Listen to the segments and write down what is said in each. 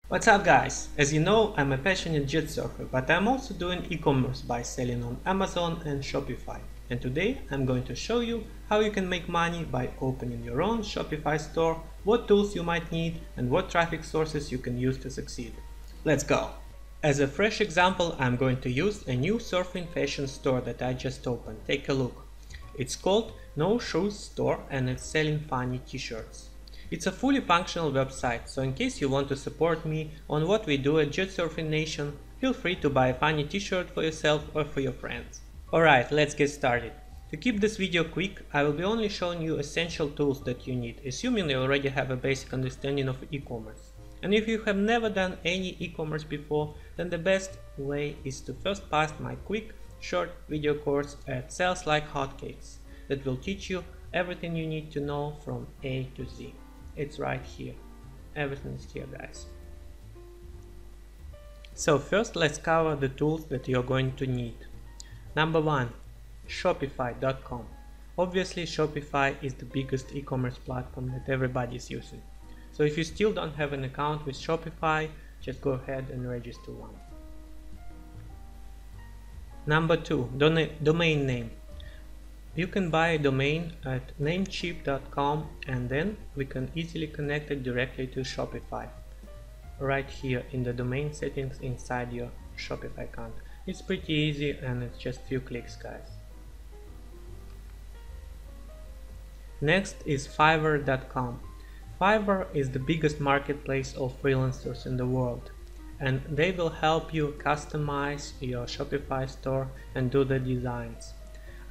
What's up guys? As you know, I'm a passionate jet surfer, but I'm also doing e-commerce by selling on Amazon and Shopify. And today I'm going to show you how you can make money by opening your own Shopify store, what tools you might need, and what traffic sources you can use to succeed. Let's go! As a fresh example, I'm going to use a new surfing fashion store that I just opened. Take a look. It's called noshoes.store and it's selling funny t-shirts. It's a fully functional website, so in case you want to support me on what we do at jetsurfingnation, feel free to buy a funny t-shirt for yourself or for your friends. Alright, let's get started. To keep this video quick, I will be only showing you essential tools that you need, assuming you already have a basic understanding of e-commerce. And if you have never done any e-commerce before, then the best way is to first pass my quick, short video course at Sales Like Hotcakes that will teach you everything you need to know from A to Z. It's right here. Everything is here, guys. So first let's cover the tools that you're going to need. Number one, shopify.com. Obviously Shopify is the biggest e-commerce platform that everybody is using. So if you still don't have an account with Shopify, just go ahead and register one. Number two, domain name. You can buy a domain at namecheap.com and then we can easily connect it directly to Shopify. Right here in the domain settings inside your Shopify account. It's pretty easy and it's just few clicks, guys. Next is Fiverr.com. Fiverr is the biggest marketplace of freelancers in the world, and they will help you customize your Shopify store and do the designs.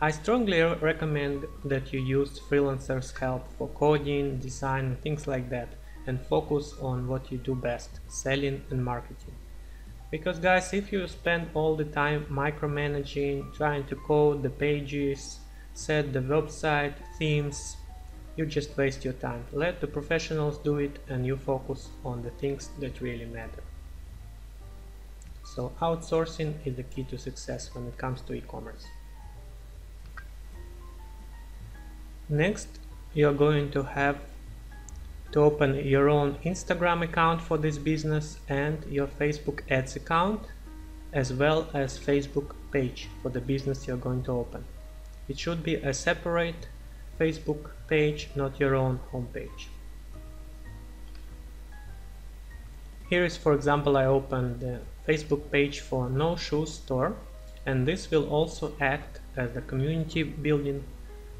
I strongly recommend that you use freelancers' help for coding, design and things like that, and focus on what you do best, selling and marketing. Because guys, if you spend all the time micromanaging, trying to code the pages, set the website, themes, you just waste your time. Let the professionals do it and you focus on the things that really matter. So outsourcing is the key to success when it comes to e-commerce. Next, you're going to have to open your own Instagram account for this business and your Facebook ads account, as well as Facebook page for the business you're going to open. It should be a separate Facebook page, not your own homepage. Here is, for example, I opened the Facebook page for No Shoes Store, and this will also act as a community building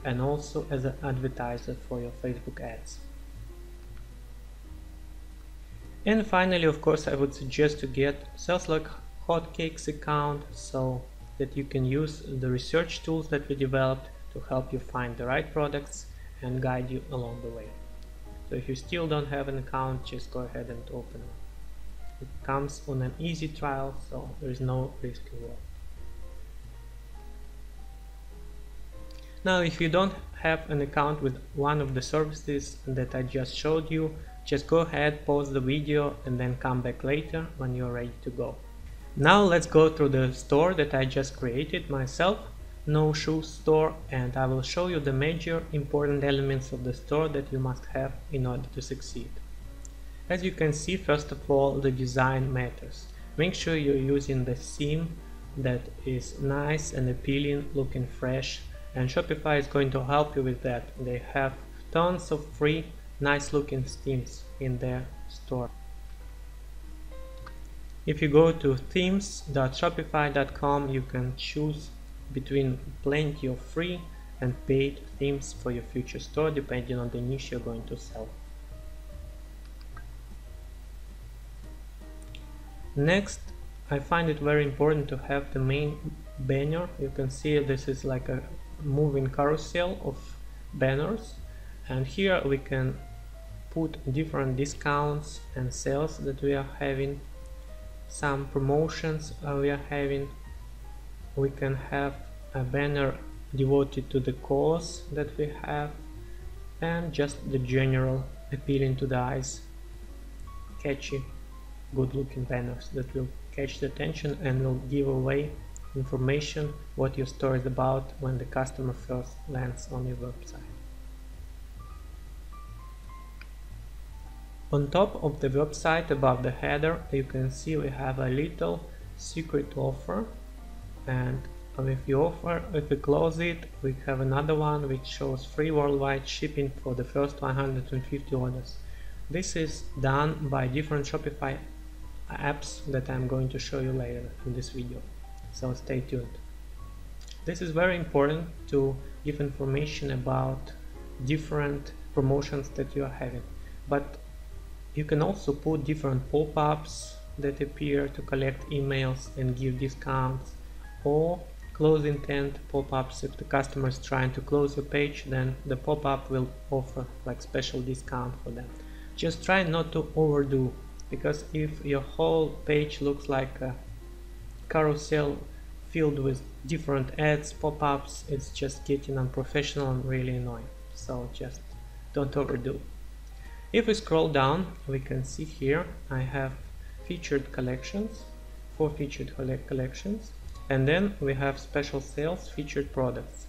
and also as an advertiser for your Facebook ads. And finally, of course, I would suggest to get Sales Like Hotcakes account so that you can use the research tools that we developed to help you find the right products and guide you along the way. So if you still don't have an account, just go ahead and open it. It comes on an easy trial, so there is no risk involved. Now, if you don't have an account with one of the services that I just showed you, just go ahead, pause the video and then come back later when you're ready to go. Now let's go through the store that I just created myself, No Shoes Store, and I will show you the major important elements of the store that you must have in order to succeed. As you can see, first of all, the design matters. Make sure you're using the theme that is nice and appealing, looking fresh, and Shopify is going to help you with that. They have tons of free, nice looking themes in their store. If you go to themes.shopify.com, you can choose between plenty of free and paid themes for your future store, depending on the niche you're going to sell. Next, I find it very important to have the main banner. You can see this is like a moving carousel of banners, and here we can put different discounts and sales that we are having, some promotions we are having. We can have a banner devoted to the cause that we have, and just the general appealing to the eyes, catchy, good looking banners that will catch the attention and will give away information what your store is about when the customer first lands on your website. On top of the website above the header you can see we have a little secret offer, and if we close it, we have another one which shows free worldwide shipping for the first 150 orders. This is done by different Shopify apps that I'm going to show you later in this video, so stay tuned. This is very important to give information about different promotions that you are having, but you can also put different pop-ups that appear to collect emails and give discounts, or close intent pop-ups. If the customer is trying to close your page, then the pop-up will offer like special discount for them. Just try not to overdo, because if your whole page looks like a carousel filled with different ads, pop-ups, it's just getting unprofessional and really annoying. So just don't overdo. If we scroll down, we can see here I have featured collections, 4 featured collections, and then we have special sales featured products.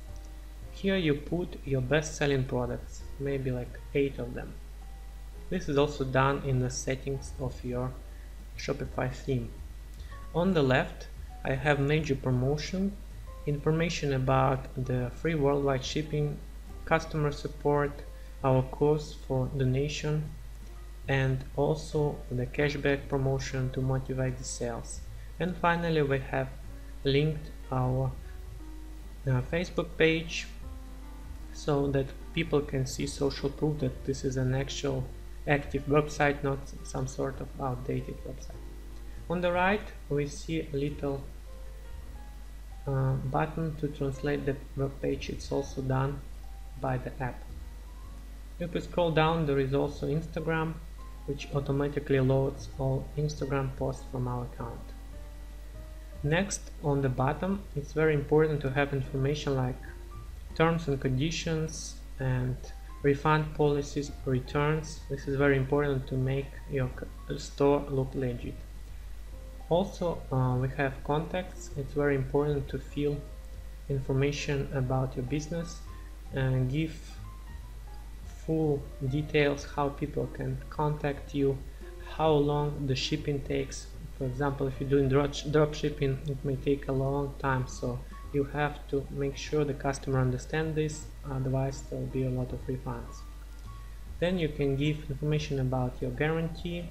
Here you put your best selling products, maybe like 8 of them. This is also done in the settings of your Shopify theme. On the left I have major promotion, information about the free worldwide shipping, customer support, our course for donation, and also the cashback promotion to motivate the sales. And finally we have linked our Facebook page so that people can see social proof that this is an actual active website, not some sort of outdated website. On the right we see a little button to translate the web page. It's also done by the app. If we scroll down, there is also Instagram, which automatically loads all Instagram posts from our account. Next, on the bottom, it's very important to have information like terms and conditions and refund policies, returns. This is very important to make your store look legit. Also, we have contacts. It's very important to fill information about your business and give full details how people can contact you, how long the shipping takes. For example, if you're doing drop shipping, it may take a long time, so you have to make sure the customer understands this, otherwise there will be a lot of refunds. Then you can give information about your guarantee,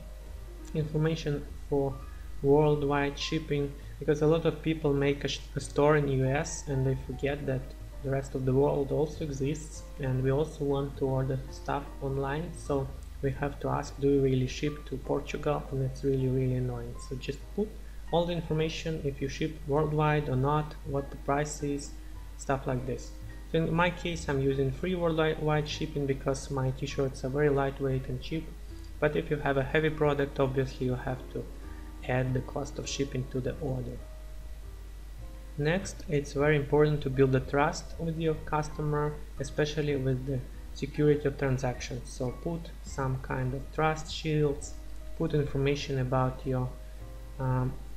information for worldwide shipping, because a lot of people make a store in US and they forget that the rest of the world also exists, and we also want to order stuff online, so we have to ask, do you really ship to Portugal? And it's really annoying. So just put all the information, if you ship worldwide or not, what the price is, stuff like this. So in my case I'm using free worldwide shipping because my t-shirts are very lightweight and cheap, but if you have a heavy product, obviously you have to add the cost of shipping to the order. Next, it's very important to build a trust with your customer, especially with the security of transactions. So put some kind of trust shields, put information about your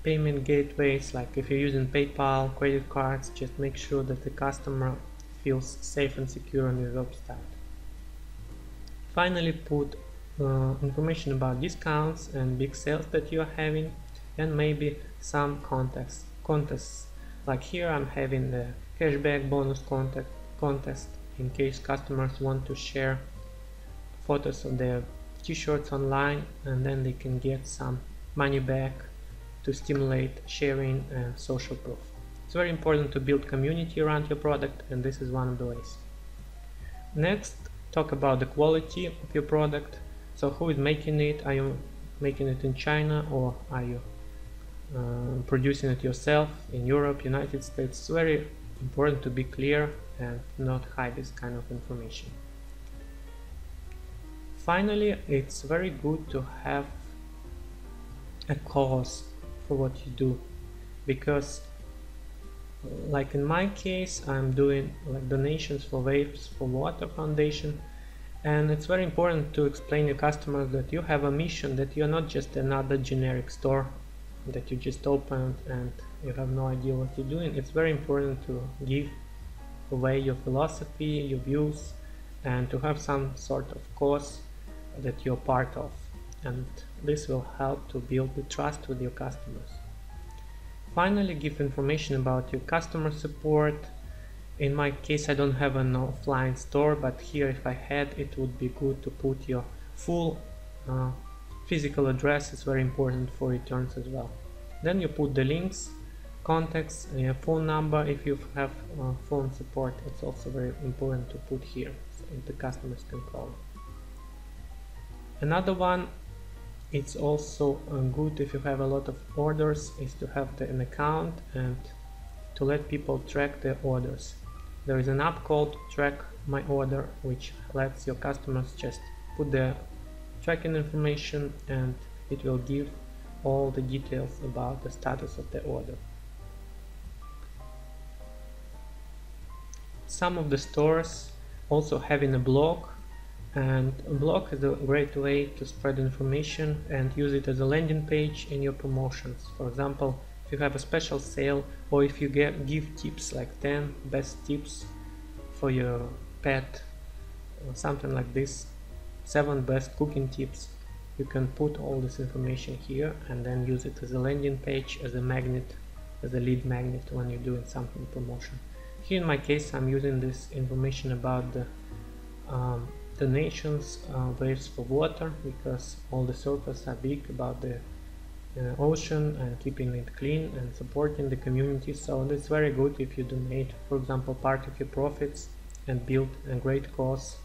payment gateways, like if you're using PayPal, credit cards, just make sure that the customer feels safe and secure on your website. Finally, put information about discounts and big sales that you are having, and maybe some contests. Like here I'm having the cashback bonus contest in case customers want to share photos of their t-shirts online, and then they can get some money back to stimulate sharing and social proof. It's very important to build community around your product, and this is one of the ways. Next, talk about the quality of your product. So who is making it? Are you making it in China, or are you producing it yourself in Europe, United States? It's very important to be clear and not hide this kind of information. Finally, it's very good to have a cause for what you do, because like in my case I'm doing like donations for Waves for Water Foundation, and it's very important to explain to customers that you have a mission, that you're not just another generic store that you just opened and you have no idea what you're doing. It's very important to give away your philosophy, your views, and to have some sort of cause that you're part of. and this will help to build the trust with your customers. Finally, give information about your customer support. In my case, I don't have an offline store, but here if I had, it would be good to put your full physical address. Is very important for returns as well. Then you put the links, contacts, and your phone number. If you have phone support, it's also very important to put here so the customers can call. Another one, it's also good if you have a lot of orders, is to have an account and to let people track their orders. There is an app called Track My Order, which lets your customers just put their tracking information and it will give all the details about the status of the order. Some of the stores also having a blog, and a blog is a great way to spread information and use it as a landing page in your promotions. For example, if you have a special sale, or if you give tips like 10 best tips for your pet or something like this, 7 best cooking tips, you can put all this information here and then use it as a landing page, as a magnet, as a lead magnet when you're doing something promotion. Here in my case, I'm using this information about the donations, waves for water, because all the surfers are big about the ocean and keeping it clean and supporting the community. So it's very good if you donate, for example, part of your profits and build a great cause.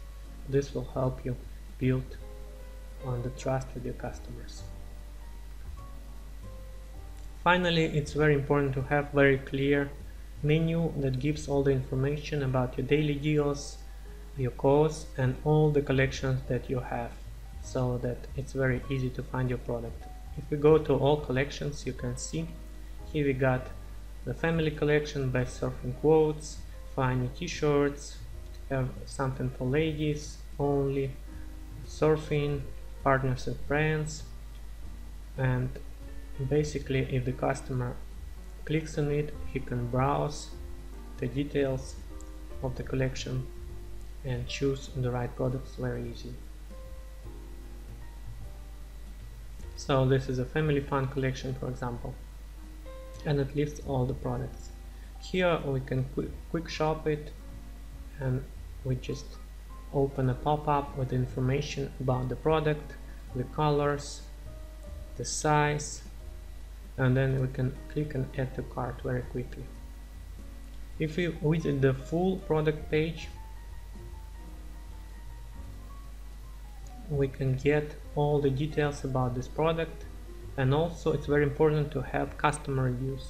This will help you build on the trust with your customers. Finally, it's very important to have very clear menu that gives all the information about your daily deals, your cause, and all the collections that you have, so that it's very easy to find your product. If we go to all collections, you can see here we got the family collection, best surfing quotes, funny t-shirts, have something for ladies only, surfing, partners and friends, and basically if the customer clicks on it, he can browse the details of the collection and choose the right products very easy. So this is a family fun collection, for example, and it lists all the products. Here we can quick shop it, and we just open a pop-up with information about the product, the colors, the size, and then we can click and add to cart very quickly. If we visit the full product page, we can get all the details about this product, and also it's very important to have customer reviews.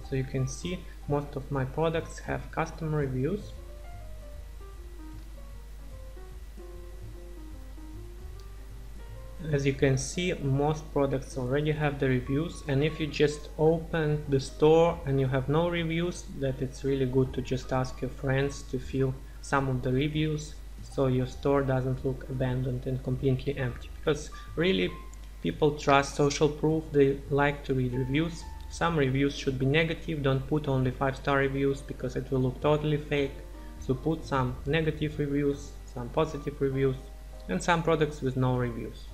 So you can see most of my products have customer reviews. As you can see, most products already have the reviews, and if you just open the store and you have no reviews, that it's really good to just ask your friends to fill some of the reviews, so your store doesn't look abandoned and completely empty, because really people trust social proof, they like to read reviews. Some reviews should be negative, don't put only 5-star reviews because it will look totally fake, so put some negative reviews, some positive reviews, and some products with no reviews.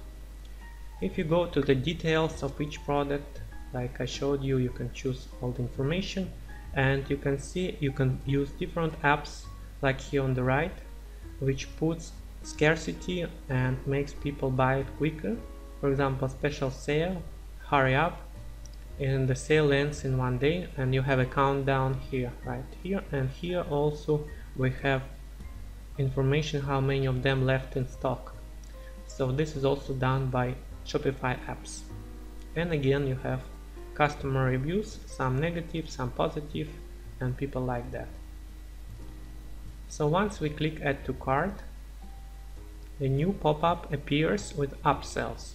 If you go to the details of each product, like I showed you, you can choose all the information, and you can see you can use different apps, like here on the right, which puts scarcity and makes people buy it quicker. For example, special sale, hurry up, and the sale ends in 1 day, and you have a countdown here, right here, and here also we have information how many of them left in stock. So this is also done by Shopify apps. And again, you have customer reviews, some negative, some positive, and people like that. So once we click add to cart, a new pop-up appears with upsells.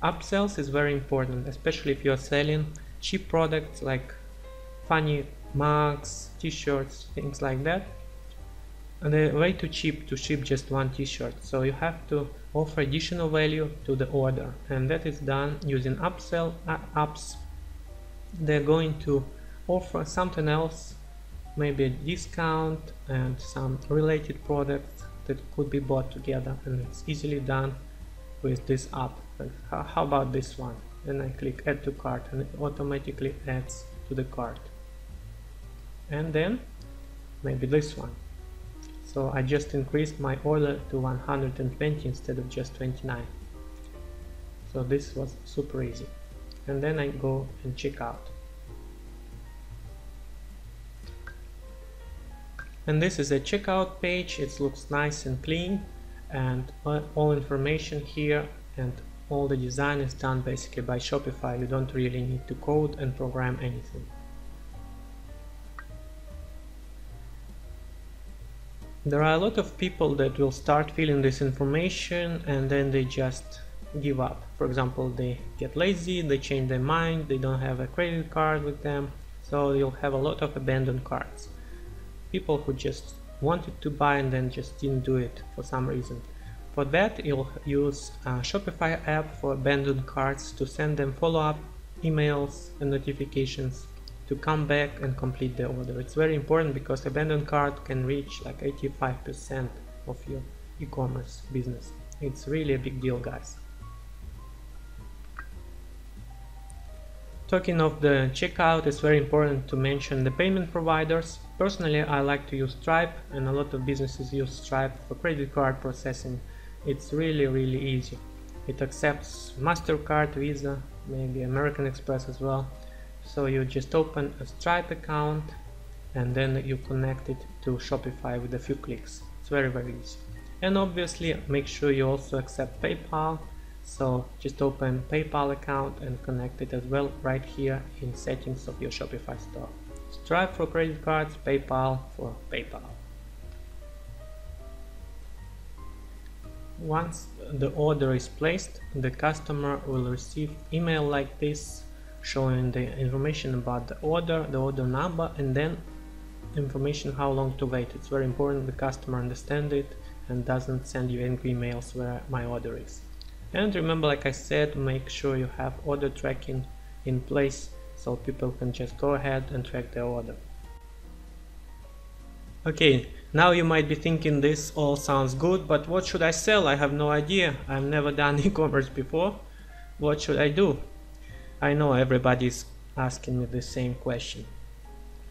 Upsells is very important, especially if you are selling cheap products like funny mugs, t-shirts, things like that. And they're way too cheap to ship just one t-shirt, so you have to offer additional value to the order, and that is done using upsell apps. They're going to offer something else, maybe a discount and some related products that could be bought together, and it's easily done with this app. Like, how about this one? Then I click add to cart and it automatically adds to the cart. And then maybe this one. So I just increased my order to 120 instead of just 29. So this was super easy. And then I go and check out. And this is a checkout page. It looks nice and clean, and all information here and all the design is done basically by Shopify. You don't really need to code and program anything. There are a lot of people that will start filling this information and then they just give up. For example, they get lazy, they change their mind, they don't have a credit card with them, so you'll have a lot of abandoned carts. People who just wanted to buy and then just didn't do it for some reason. For that, you'll use a Shopify app for abandoned carts to send them follow-up emails and notifications to come back and complete the order. It's very important because abandoned cart can reach like 85% of your e-commerce business. It's really a big deal, guys. Talking of the checkout, it's very important to mention the payment providers. Personally, I like to use Stripe, and a lot of businesses use Stripe for credit card processing. It's really easy. It accepts MasterCard, Visa, maybe American Express as well. So you just open a Stripe account and then you connect it to Shopify with a few clicks. It's very easy. And obviously make sure you also accept PayPal. So just open PayPal account and connect it as well right here in settings of your Shopify store. Stripe for credit cards, PayPal for PayPal. Once the order is placed, the customer will receive email like this showing the information about the order number, and then information how long to wait. It's very important the customer understand it and doesn't send you angry emails where my order is. And remember, like I said, make sure you have order tracking in place so people can just go ahead and track their order. Okay, now you might be thinking this all sounds good, but what should I sell? I have no idea. I've never done e-commerce before. What should I do? I know everybody's asking me the same question.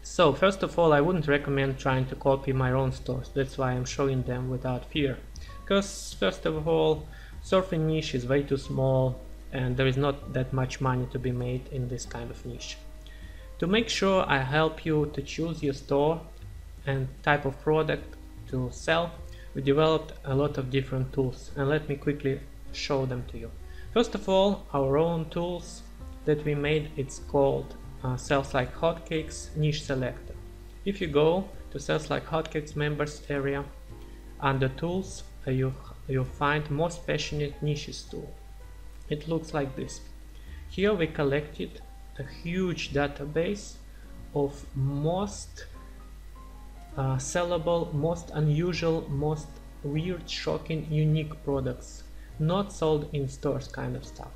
So first of all, I wouldn't recommend trying to copy my own stores. That's why I'm showing them without fear. Because first of all, surfing niche is way too small and there is not that much money to be made in this kind of niche. To make sure I help you to choose your store and type of product to sell, we developed a lot of different tools, and let me quickly show them to you. First of all, our own tools that we made, it's called Sales Like Hotcakes Niche Selector. If you go to Sales Like Hotcakes members area, under tools you'll find most passionate niches tool. It looks like this. Here we collected a huge database of most sellable, most unusual, most weird, shocking, unique products not sold in stores kind of stuff.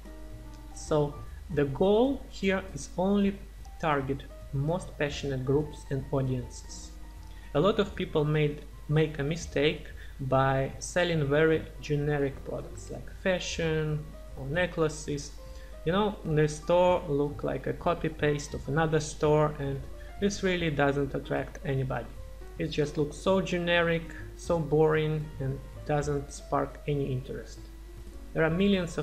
So the goal here is only target most passionate groups and audiences. A lot of people make a mistake by selling very generic products like fashion or necklaces. You know, the store look like a copy-paste of another store, and this really doesn't attract anybody. It just looks so generic, so boring, and doesn't spark any interest. There are millions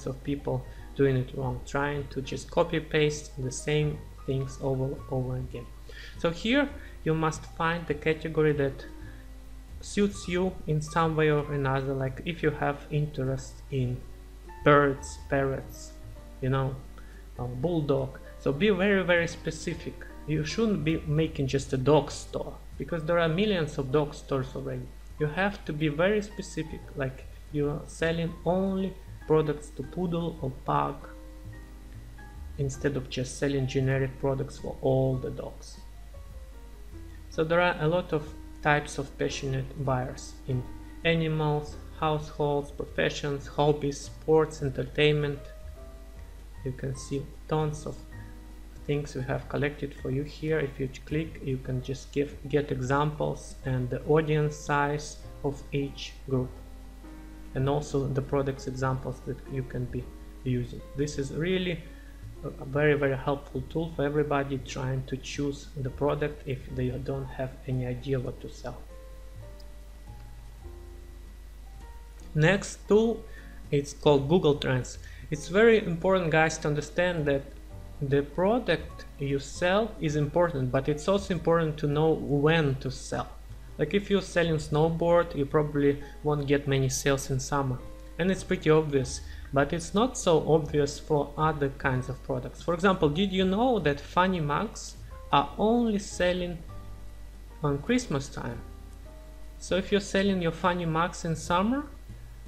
of people doing it wrong, trying to just copy-paste the same things over again. So here you must find the category that suits you in some way or another, like if you have interest in birds, parrots, you know, bulldog. So be very specific. You shouldn't be making just a dog store, because there are millions of dog stores already. You have to be very specific, like you are selling only products to poodle or pug, instead of just selling generic products for all the dogs. So there are a lot of types of passionate buyers in animals, households, professions, hobbies, sports, entertainment. You can see tons of things we have collected for you here. If you click, you can just get examples and the audience size of each group. and also the products examples that you can be using. This is really a very helpful tool for everybody trying to choose the product if they don't have any idea what to sell. Next tool, it's called Google Trends. It's very important, guys, to understand that the product you sell is important, but it's also important to know when to sell. Like if you're selling snowboard, you probably won't get many sales in summer, and it's pretty obvious, but it's not so obvious for other kinds of products. For example, did you know that funny mugs are only selling on Christmas time? So if you're selling your funny mugs in summer,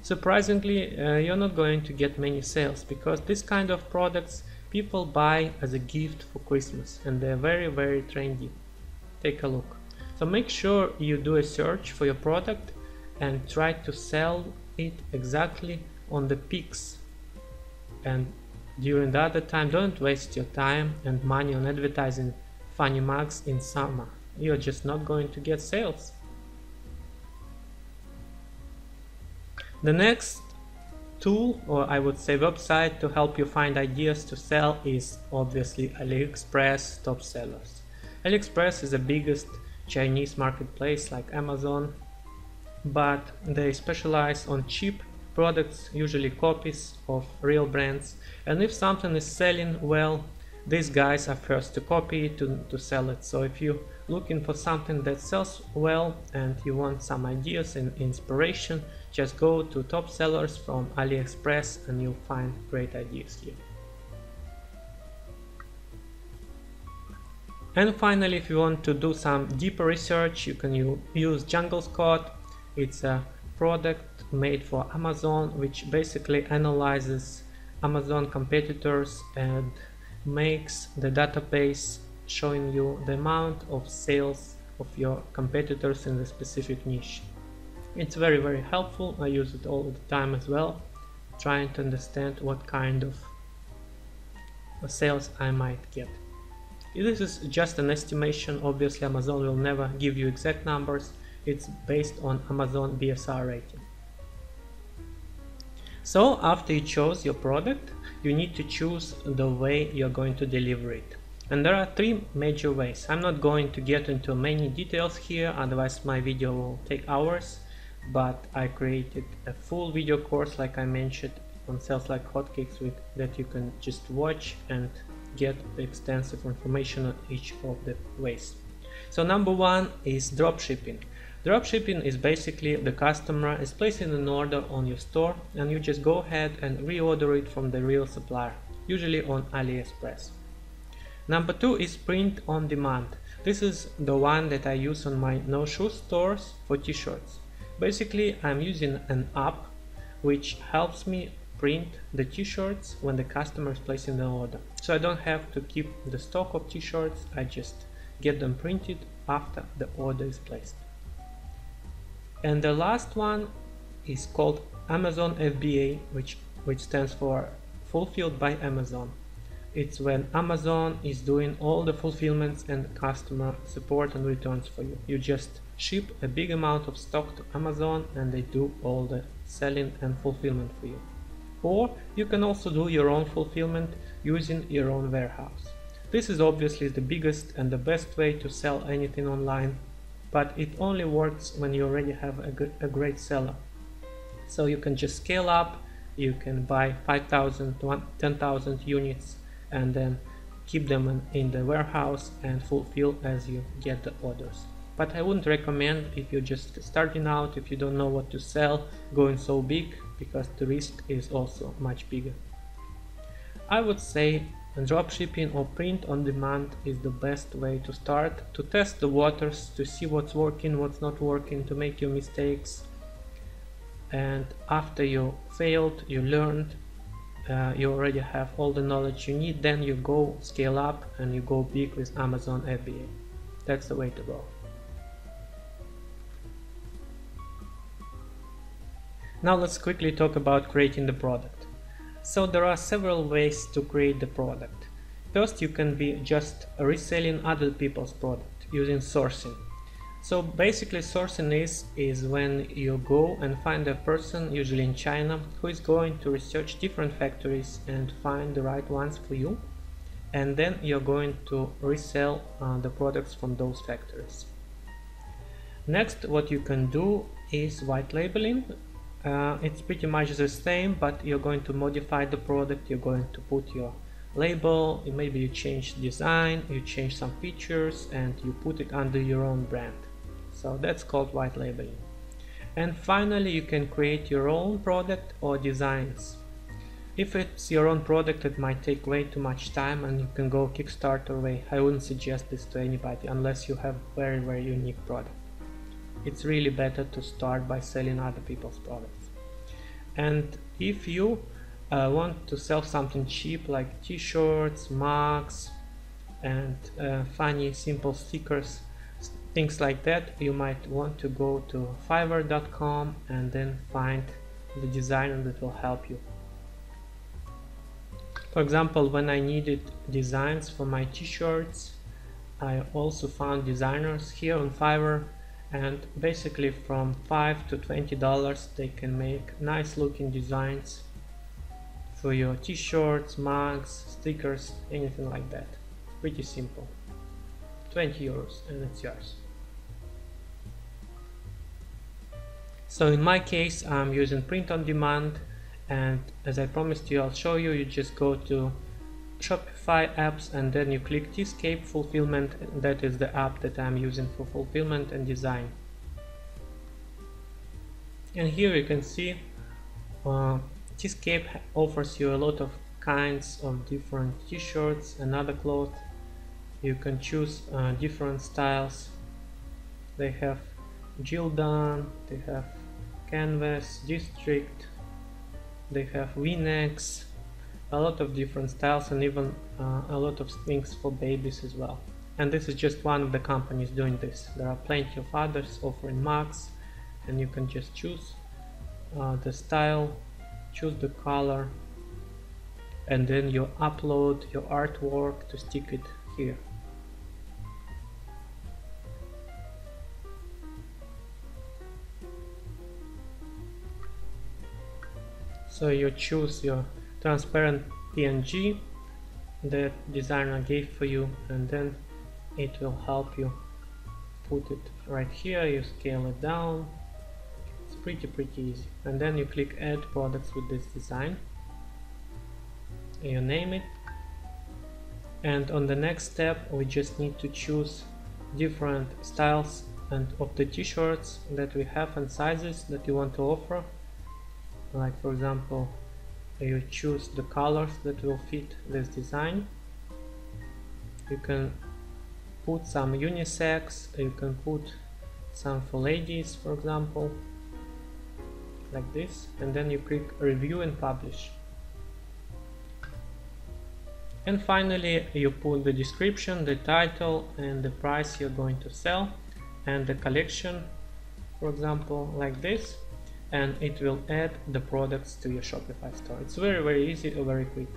surprisingly, you're not going to get many sales, because this kind of products people buy as a gift for Christmas, and they're very trendy. Take a look. So make sure you do a search for your product and try to sell it exactly on the peaks, and during the other time don't waste your time and money on advertising funny mugs in summer. You're just not going to get sales. The next tool, or I would say website, to help you find ideas to sell is obviously AliExpress top sellers. AliExpress is the biggest Chinese marketplace like Amazon, but they specialize on cheap products, usually copies of real brands, and if something is selling well, these guys are first to copy it to sell it. So if you're looking for something that sells well and you want some ideas and inspiration, just go to top sellers from AliExpress and you'll find great ideas here. And finally, if you want to do some deeper research, you can use junglescode. It's a product made for Amazon, which basically analyzes Amazon competitors and makes the database showing you the amount of sales of your competitors in the specific niche. It's very helpful. I use it all the time as well, trying to understand what kind of sales I might get. This is just an estimation. Obviously Amazon will never give you exact numbers. It's based on Amazon BSR rating. So after you chose your product, you need to choose the way you're going to deliver it. And there are three major ways. I'm not going to get into many details here, otherwise my video will take hours, but I created a full video course, like I mentioned, on Sales Like Hotcakes, that you can just watch and get extensive information on each of the ways. So number one is dropshipping. Dropshipping is basically the customer is placing an order on your store and you just go ahead and reorder it from the real supplier, usually on AliExpress. Number two is print on demand. This is the one that I use on my no-shoes stores for t-shirts. Basically, I'm using an app which helps me print the t-shirts when the customer is placing the order. So I don't have to keep the stock of t-shirts, I just get them printed after the order is placed. And the last one is called Amazon FBA, which stands for Fulfilled by Amazon. It's when Amazon is doing all the fulfillments and customer support and returns for you. You just ship a big amount of stock to Amazon and they do all the selling and fulfillment for you. Or you can also do your own fulfillment using your own warehouse. This is obviously the biggest and the best way to sell anything online, but it only works when you already have a great seller. So you can just scale up, you can buy 5,000 to 10,000 units and then keep them in the warehouse and fulfill as you get the orders. But I wouldn't recommend, if you're just starting out, if you don't know what to sell, going so big, because the risk is also much bigger. I would say dropshipping or print on demand is the best way to start, to test the waters, to see what's working, what's not working, to make your mistakes. And after you failed, you learned, you already have all the knowledge you need, then you go scale up and you go big with Amazon FBA. That's the way to go. Now let's quickly talk about creating the product. So there are several ways to create the product. First, you can be just reselling other people's product using sourcing. So basically sourcing is when you go and find a person, usually in China, who is going to research different factories and find the right ones for you, and then you're going to resell the products from those factories. Next, what you can do is white labeling. It's pretty much the same, but you're going to modify the product. You're going to put your label, maybe you change design, you change some features, and you put it under your own brand. So that's called white labeling. And finally, you can create your own product or designs. If it's your own product, it might take way too much time and you can go Kickstarter way. I wouldn't suggest this to anybody unless you have very unique product. It's really better to start by selling other people's products. And if you want to sell something cheap like t-shirts, mugs, and funny simple stickers, things like that, you might want to go to fiverr.com and then find the designer that will help you. For example, when I needed designs for my t-shirts, I also found designers here on Fiverr, and basically from $5 to $20 they can make nice looking designs for your t-shirts, mugs, stickers, anything like that. Pretty simple. 20 euros and it's yours. So in my case, I'm using print on demand, and as I promised you, I'll show you. You just go to Shopify apps and then you click Tscape fulfillment. That is the app that I'm using for fulfillment and design. And here you can see Tscape offers you a lot of kinds of different t-shirts and other clothes. You can choose different styles. They have Gildan, they have canvas, district, they have v-necks, a lot of different styles, and even a lot of things for babies as well. And this is just one of the companies doing this. There are plenty of others offering mugs, and you can just choose the style, choose the color, and then you upload your artwork to stick it here. So you choose your transparent PNG that designer gave for you, and then it will help you put it right here. You scale it down. It's pretty easy. And then you click add products with this design. You name it. And on the next step, we just need to choose different styles and of the t-shirts that we have and sizes that you want to offer. Like for example, you choose the colors that will fit this design. You can put some unisex, you can put some for ladies, for example, like this, and then you click review and publish. And finally you put the description, the title, and the price you're going to sell, and the collection, for example, like this, and it will add the products to your Shopify store. It's very easy or very quick.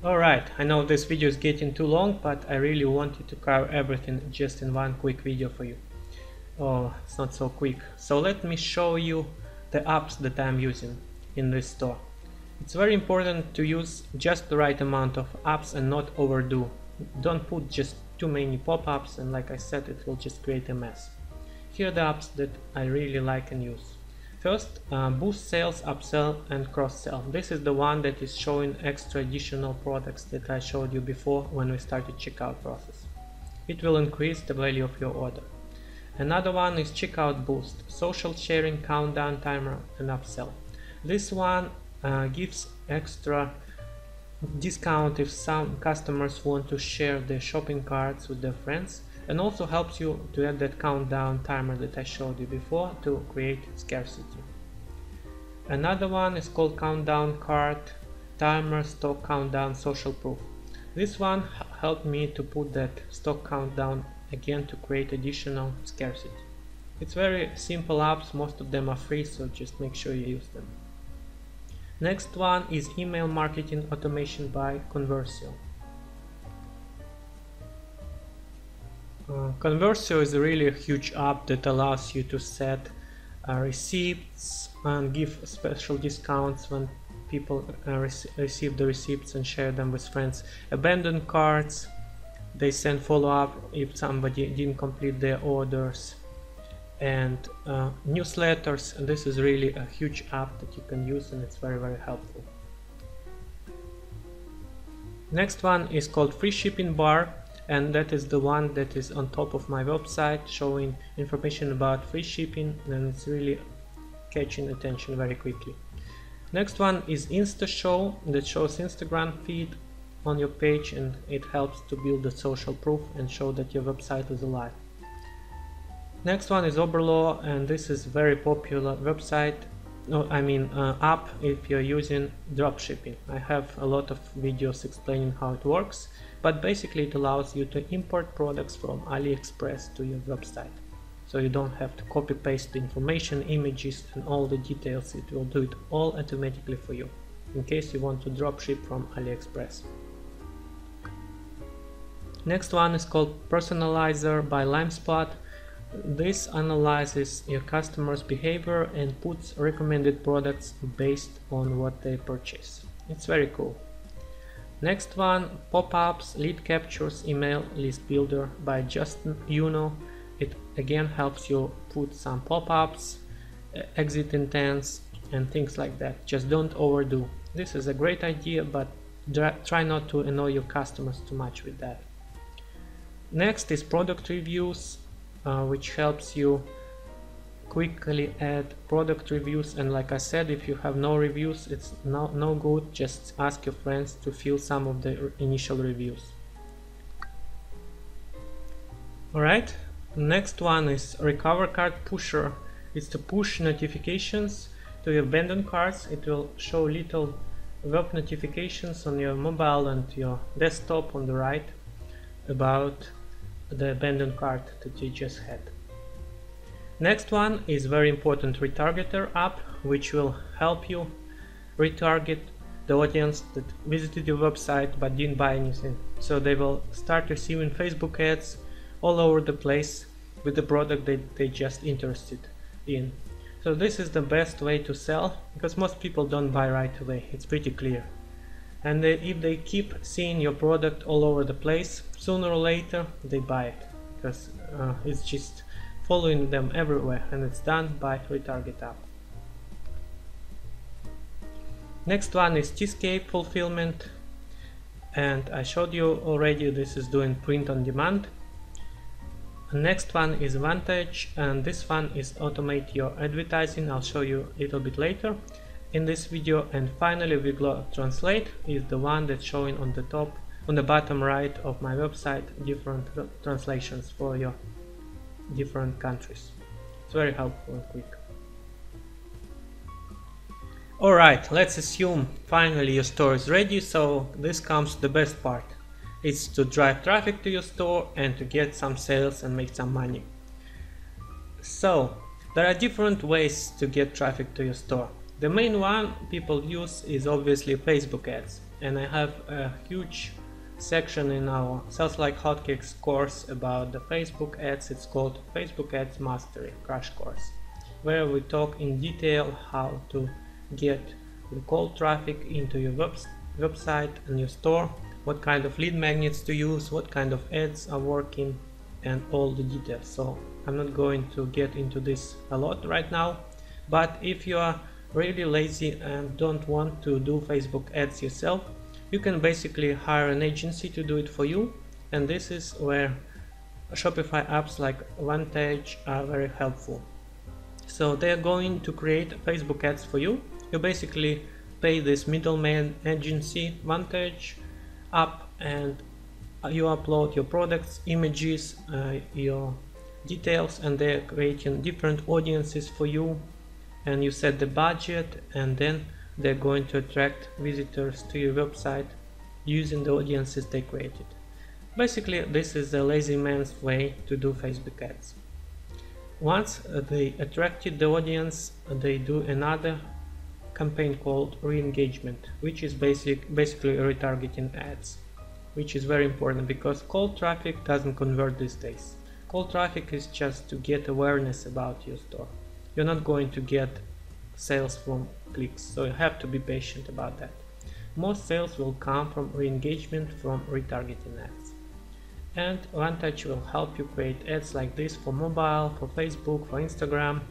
Alright, I know this video is getting too long, but I really wanted to cover everything just in one quick video for you. Oh, it's not so quick. So let me show you the apps that I'm using in this store. It's very important to use just the right amount of apps and not overdo. Don't put just too many pop-ups, and like I said, it will just create a mess. Here are the apps that I really like and use. First, boost sales, upsell and cross-sell. This is the one that is showing extra additional products that I showed you before when we started checkout process. It will increase the value of your order. Another one is checkout boost, social sharing, countdown timer and upsell. This one gives extra discount if some customers want to share their shopping carts with their friends, and also helps you to add that countdown timer that I showed you before to create scarcity. Another one is called countdown cart timer stock countdown social proof. This one helped me to put that stock countdown again to create additional scarcity. It's very simple apps, most of them are free, so just make sure you use them. Next one is email marketing automation by Conversio. Conversio is really a huge app that allows you to set receipts and give special discounts when people receive the receipts and share them with friends. Abandoned carts, they send follow-up if somebody didn't complete their orders. And newsletters, and this is really a huge app that you can use, and it's very helpful. Next one is called Free Shipping Bar, and that is the one that is on top of my website, showing information about free shipping, and it's really catching attention very quickly. Next one is InstaShow, that shows Instagram feed on your page, and it helps to build the social proof and show that your website is alive. Next one is Oberlo, and this is very popular website, app if you're using dropshipping. I have a lot of videos explaining how it works, but basically it allows you to import products from AliExpress to your website. So you don't have to copy paste the information, images and all the details. It will do it all automatically for you, in case you want to dropship from AliExpress. Next one is called Personalizer by LimeSpot. This analyzes your customers' behavior and puts recommended products based on what they purchase. It's very cool. Next one, Pop-ups, Lead Captures, Email List Builder by Justin Uno. It again helps you put some pop-ups, exit intents and things like that. Just don't overdo. This is a great idea, but try not to annoy your customers too much with that. Next is Product Reviews, which helps you quickly add product reviews, and like I said, if you have no reviews, it's no good. Just ask your friends to fill some of the initial reviews. Alright, next one is Recover Cart Pusher. It's to push notifications to your abandoned carts. It will show little web notifications on your mobile and your desktop on the right about the abandoned cart that you just had. Next one is very important Retargeter app, which will help you retarget the audience that visited your website but didn't buy anything. So they will start receiving Facebook ads all over the place with the product that they just interested in. So this is the best way to sell, because most people don't buy right away. It's pretty clear. And if they keep seeing your product all over the place, sooner or later they buy it, because it's just following them everywhere, and it's done by Retarget app. Next one is Tscape Fulfillment, and I showed you already. This is doing print on demand. Next one is Vantage, and this one is automate your advertising. I'll show you a little bit later in this video. And finally, Wiglo Translate is the one that's showing on the bottom right of my website different translations for your different countries. It's very helpful and quick. Alright, let's assume finally your store is ready. So this comes to the best part. It's to drive traffic to your store and to get some sales and make some money. So there are different ways to get traffic to your store. The main one people use is obviously Facebook ads, and I have a huge section in our Sales Like Hotcakes course about the Facebook ads. It's called Facebook Ads Mastery Crash Course, where we talk in detail how to get the cold traffic into your website and your store, what kind of lead magnets to use, what kind of ads are working, and all the details. So I'm not going to get into this a lot right now, but if you are really lazy and don't want to do Facebook ads yourself, you can basically hire an agency to do it for you, and this is where Shopify apps like Vantage are very helpful. So they're going to create Facebook ads for you. You basically pay this middleman agency, Vantage app, and you upload your products, images, your details, and they're creating different audiences for you, and you set the budget, and then they're going to attract visitors to your website using the audiences they created. Basically, this is a lazy man's way to do Facebook ads. Once they attracted the audience, they do another campaign called re-engagement, which is basically retargeting ads, which is very important because cold traffic doesn't convert these days. Cold traffic is just to get awareness about your store. You're not going to get sales from clicks, so you have to be patient about that. Most sales will come from re-engagement from retargeting ads. And OneTouch will help you create ads like this for mobile, for Facebook, for Instagram.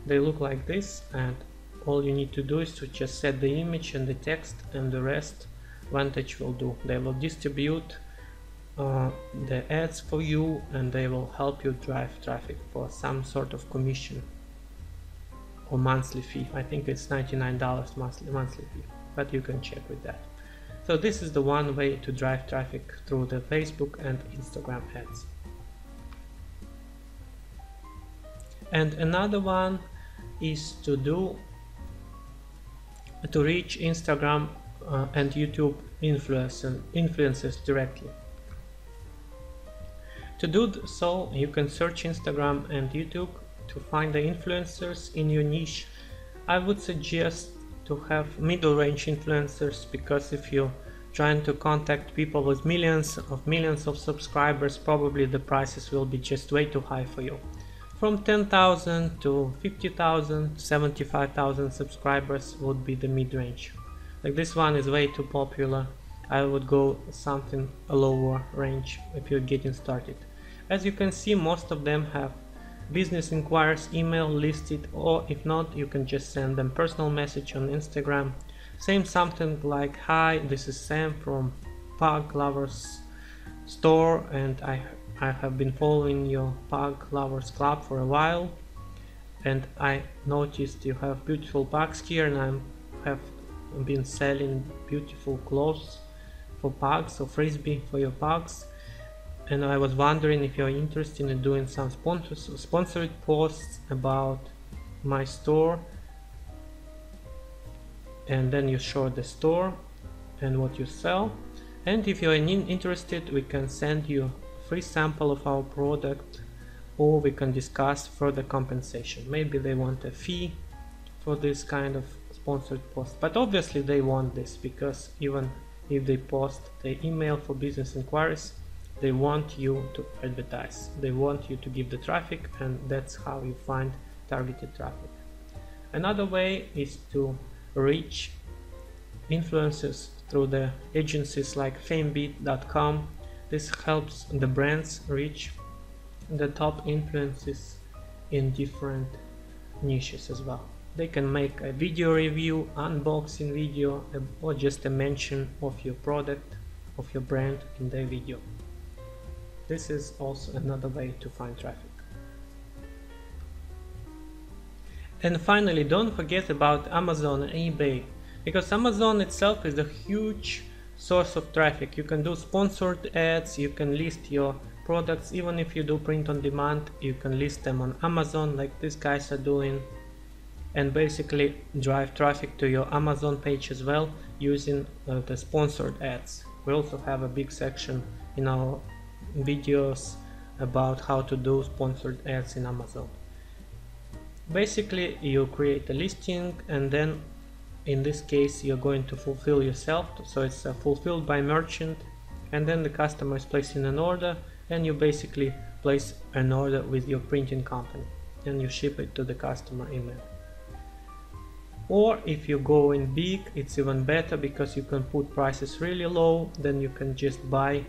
They look like this, and all you need to do is to just set the image and the text, and the rest OneTouch will do. They will distribute the ads for you, and they will help you drive traffic for some sort of commission or monthly fee. I think it's $99 monthly fee, but you can check with that. So this is the one way to drive traffic through the Facebook and Instagram ads. And another one is to reach Instagram and YouTube influencers directly. To do so, you can search Instagram and YouTube to find the influencers in your niche. I would suggest to have middle range influencers, because if you're trying to contact people with millions of subscribers, probably the prices will be just way too high for you. From 10,000 to 50,000, 75,000 subscribers would be the mid-range. Like this one is way too popular. I would go something a lower range if you're getting started. As you can see, most of them have business inquiries email listed, or if not, you can just send them personal message on Instagram, saying something like, "Hi, this is Sam from Pug Lovers Store, and I have been following your Pug Lovers Club for a while, and I noticed you have beautiful pugs here, and I have been selling beautiful clothes for pugs, or frisbee for your pugs, and I was wondering if you're interested in doing some sponsored posts about my store." And then you show the store and what you sell, and if you're interested, we can send you a free sample of our product, or we can discuss further compensation. Maybe they want a fee for this kind of sponsored post, but obviously they want this, because even if they post the email for business inquiries, they want you to advertise, they want you to give the traffic, and that's how you find targeted traffic. Another way is to reach influencers through the agencies like famebit.com. This helps the brands reach the top influencers in different niches as well. They can make a video review, unboxing video, or just a mention of your product, of your brand in their video. This is also another way to find traffic. And finally, don't forget about Amazon and eBay, because Amazon itself is a huge source of traffic. You can do sponsored ads, you can list your products, even if you do print on demand, you can list them on Amazon like these guys are doing, and basically drive traffic to your Amazon page as well using the sponsored ads. We also have a big section in our videos about how to do sponsored ads in Amazon. Basically, you create a listing, and then in this case you're going to fulfill yourself, so it's fulfilled by merchant, and then the customer is placing an order, and you basically place an order with your printing company and you ship it to the customer email. Or if you go in big, it's even better, because you can put prices really low. Then you can just buy,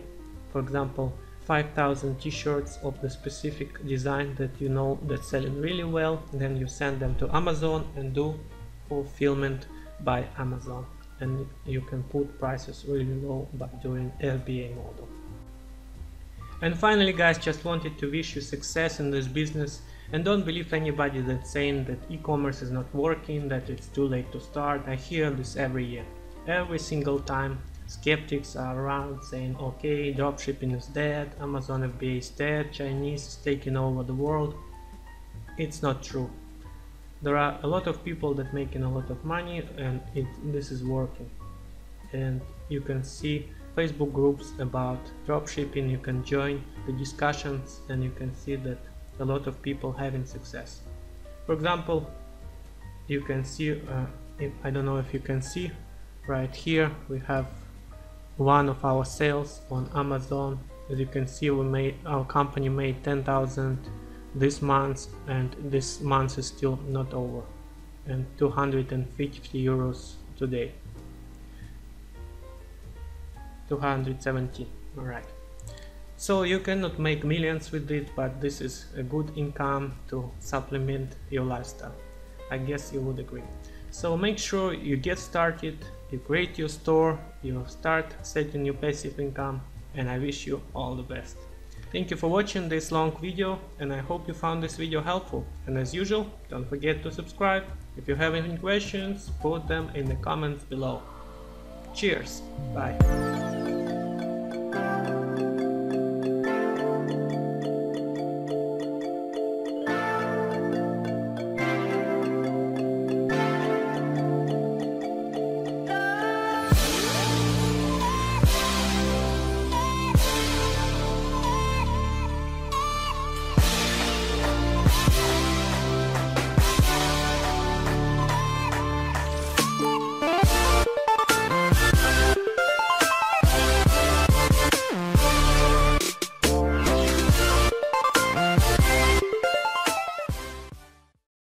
for example, 5,000 t-shirts of the specific design that you know that's selling really well. Then you send them to Amazon and do fulfillment by Amazon, and you can put prices really low by doing FBA model. And finally, guys, just wanted to wish you success in this business, and don't believe anybody that's saying that e-commerce is not working, that it's too late to start. I hear this every year. Every single time skeptics are around saying, okay, dropshipping is dead, Amazon FBA is dead, Chinese is taking over the world. It's not true. There are a lot of people that making a lot of money, and this is working. And you can see Facebook groups about dropshipping, you can join the discussions, and you can see that a lot of people having success. For example, you can see, I don't know if you can see, right here we have one of our sales on Amazon As you can see, our company made 10,000 this month, and this month is still not over, and 250 euros today. 270. All right. So you cannot make millions with it, but this is a good income to supplement your lifestyle. I guess you would agree. So make sure you get started, you create your store, you start setting your passive income, and I wish you all the best. Thank you for watching this long video, and I hope you found this video helpful. And as usual, don't forget to subscribe. If you have any questions, put them in the comments below. Cheers! Bye!